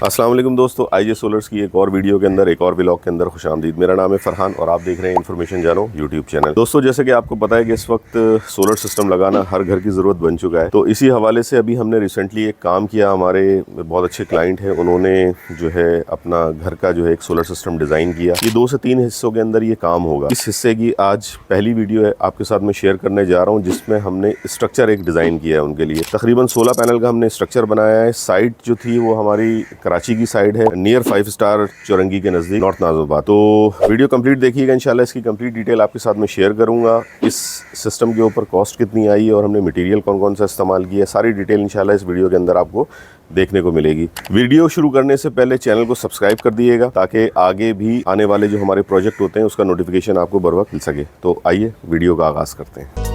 अस्सलाम वालेकुम दोस्तों, आईजे सोलर्स की एक और वीडियो के अंदर, एक और व्लॉग के अंदर खुशामदीद। मेरा नाम है फरहान और आप देख रहे हैं इन्फॉर्मेशन जानो यूट्यूब चैनल। दोस्तों, जैसे कि आपको पता है कि इस वक्त सोलर सिस्टम लगाना हर घर की ज़रूरत बन चुका है, तो इसी हवाले से अभी हमने रिसेंटली एक काम किया। हमारे बहुत अच्छे क्लाइंट हैं, उन्होंने जो है अपना घर का जो है एक सोलर सिस्टम डिज़ाइन किया। ये 2 से 3 हिस्सों के अंदर ये काम होगा। इस हिस्से की आज पहली वीडियो है आपके साथ मैं शेयर करने जा रहा हूँ, जिसमें हमने स्ट्रक्चर एक डिज़ाइन किया है उनके लिए। तकरीबन 16 पैनल का हमने स्ट्रक्चर बनाया है। साइट जो थी वो हमारी कराची की साइड है, नियर 5 स्टार चौरंगी के नज़दीक, नॉर्थ नाज़िबाद। तो वीडियो कंप्लीट देखिएगा, इंशाल्लाह इसकी कंप्लीट डिटेल आपके साथ मैं शेयर करूंगा। इस सिस्टम के ऊपर कॉस्ट कितनी आई है और हमने मटेरियल कौन कौन सा इस्तेमाल किया है, सारी डिटेल इंशाल्लाह इस वीडियो के अंदर आपको देखने को मिलेगी। वीडियो शुरू करने से पहले चैनल को सब्सक्राइब कर दिएगा ताकि आगे भी आने वाले जो हमारे प्रोजेक्ट होते हैं उसका नोटिफिकेशन आपको बर वक्त मिल सके। तो आइए वीडियो का आगाज़ करते हैं।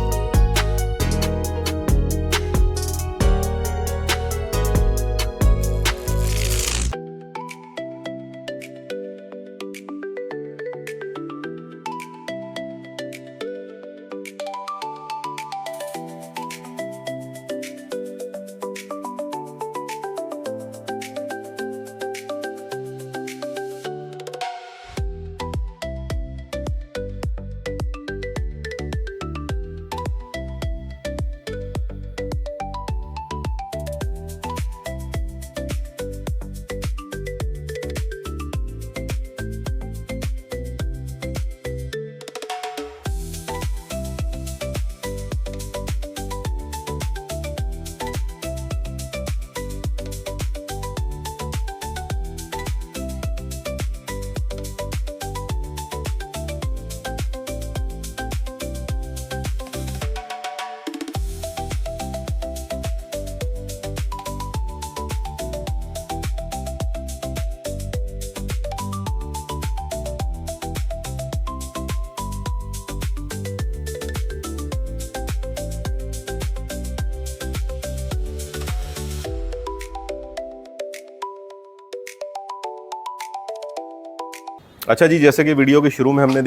अच्छा जी, जैसे कि वीडियो के शुरू में हमने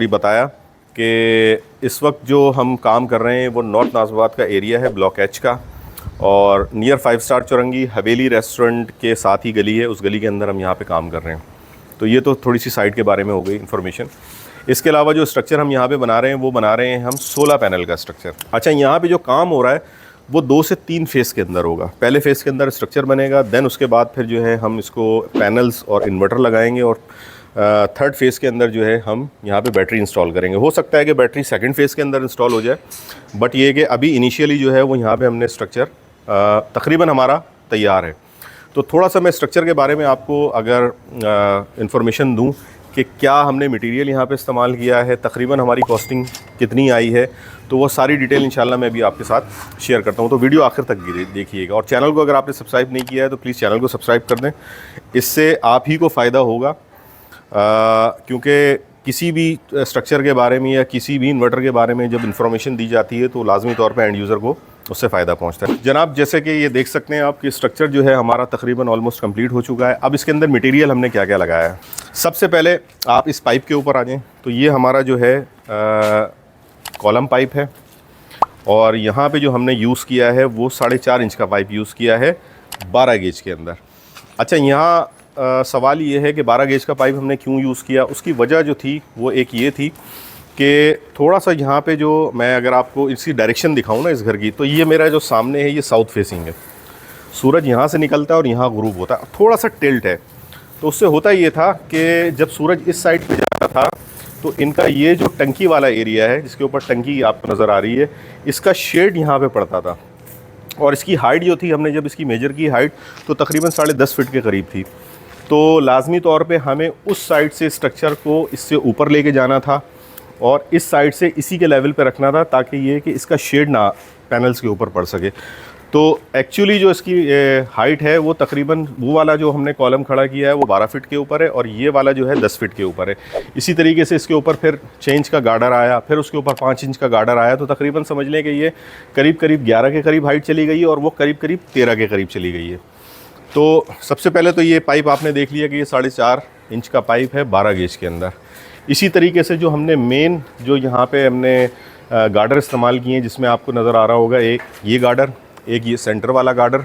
बताया कि इस वक्त जो हम काम कर रहे हैं वो नॉर्थ नाज़िबाद का एरिया है, ब्लॉक एच का, और नियर 5 स्टार चौरंगी हवेली रेस्टोरेंट के साथ ही गली है। उस गली के अंदर हम यहाँ पे काम कर रहे हैं। तो ये तो थोड़ी सी साइट के बारे में हो गई इन्फॉर्मेशन। इसके अलावा जो स्ट्रक्चर हम यहाँ पे बना रहे हैं वो बना रहे हैं हम 16 पैनल का स्ट्रक्चर। अच्छा, यहाँ पे जो काम हो रहा है वो 2 से 3 फेज़ के अंदर होगा। पहले फेज़ के अंदर स्ट्रक्चर बनेगा, देन उसके बाद फिर जो है हम इसको पैनल्स और इन्वर्टर लगाएंगे, और थर्ड फेज़ के अंदर जो है हम यहाँ पे बैटरी इंस्टॉल करेंगे। हो सकता है कि बैटरी सेकंड फेज़ के अंदर इंस्टॉल हो जाए, बट ये कि अभी इनिशियली जो है वो यहाँ पे हमने स्ट्रक्चर तकरीबन हमारा तैयार है। तो थोड़ा सा मैं स्ट्रक्चर के बारे में आपको अगर इंफॉर्मेशन दूँ कि क्या हमने मटेरियल यहाँ पे इस्तेमाल किया है, तकरीबन हमारी कॉस्टिंग कितनी आई है, तो वो सारी डिटेल इंशाल्लाह मैं भी आपके साथ शेयर करता हूँ। तो वीडियो आखिर तक देखिएगा, और चैनल को अगर आपने सब्सक्राइब नहीं किया है तो प्लीज़ चैनल को सब्सक्राइब कर दें। इससे आप ही को फ़ायदा होगा, क्योंकि किसी भी स्ट्रक्चर के बारे में या किसी भी इन्वर्टर के बारे में जब इंफॉर्मेशन दी जाती है तो लाजमी तौर पर एंड यूज़र को उससे फ़ायदा पहुंचता है। जनाब, जैसे कि ये देख सकते हैं आप कि स्ट्रक्चर जो है हमारा तकरीबन ऑलमोस्ट कंप्लीट हो चुका है। अब इसके अंदर मटेरियल हमने क्या क्या लगाया है। सबसे पहले आप इस पाइप के ऊपर आ जाएं, तो ये हमारा जो है कॉलम पाइप है, और यहाँ पे जो हमने यूज़ किया है वो 4.5 इंच का पाइप यूज़ किया है 12 गेज के अंदर। अच्छा, यहाँ सवाल ये है कि 12 गेज का पाइप हमने क्यों यूज़ किया। उसकी वजह जो थी वो एक ये थी कि थोड़ा सा यहाँ पे जो मैं अगर आपको इसकी डायरेक्शन दिखाऊं ना इस घर की, तो ये मेरा जो सामने है ये साउथ फेसिंग है। सूरज यहाँ से निकलता है और यहाँ गुरूब होता है, थोड़ा सा टिल्ट है। तो उससे होता ये था कि जब सूरज इस साइड पे जाता था तो इनका ये जो टंकी वाला एरिया है जिसके ऊपर टंकी आपको नज़र आ रही है, इसका शेड यहाँ पे पड़ता था। और इसकी हाइट जो थी, हमने जब इसकी मेजर की हाइट तो तकरीबन 10.5 फीट के करीब थी। तो लाजमी तौर पे हमें उस साइड से स्ट्रक्चर को इससे ऊपर लेके जाना था और इस साइड से इसी के लेवल पे रखना था, ताकि ये कि इसका शेड ना पैनल्स के ऊपर पड़ सके। तो एक्चुअली जो इसकी हाइट है वो तकरीबन, वो वाला जो हमने कॉलम खड़ा किया है वो 12 फीट के ऊपर है, और ये वाला जो है 10 फीट के ऊपर है। इसी तरीके से इसके ऊपर फिर 6 इंच का गार्डर आया, फिर उसके ऊपर 5 इंच का गार्डर आया। तो तकरीबन समझ लें कि ये करीब करीब 11 के करीब हाइट चली गई है, और वो करीब करीब 13 के करीब चली गई है। तो सबसे पहले तो ये पाइप आपने देख लिया कि ये 4.5 इंच का पाइप है 12 गेज के अंदर। इसी तरीके से जो हमने मेन जो यहाँ पे हमने गार्डर इस्तेमाल किए हैं, जिसमें आपको नज़र आ रहा होगा एक ये गार्डर, एक ये सेंटर वाला गार्डर,